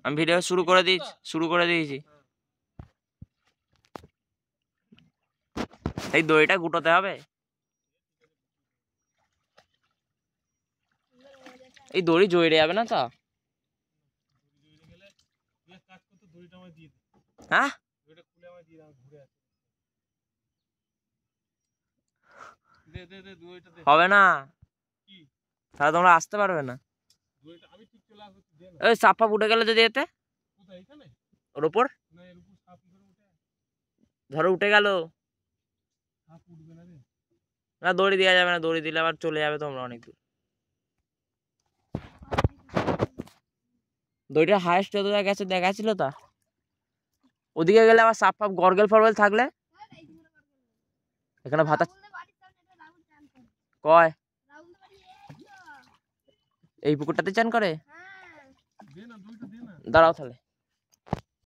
আমি ভিডিও শুরু করে দিয়েছি। এই দড়িটা গুটোতে হবে। এই দড়ি জড়িয়ে যাবে না তো? হ্যাঁ, হবে না, তাহলে তোমরা আসতে পারবে না। ওই সাপ ফাপ উঠে গেলে যদি এতে ওর উপর ধরো উঠে গেল, না দড়ি দেওয়া যাবে না, দড়ি দিলে আবার চলে যাবে তোমরা অনেক দূর। দড়িটা হাইস্ট যত গেছে দেখাচ্ছিল তা, ওদিকে গেলে আবার সাপ ফাপ গরগেল ফরগেল থাকলে এখানে ভাতা কয় এই পুকুরটাতে চান করে। দাঁড়াও তাহলে।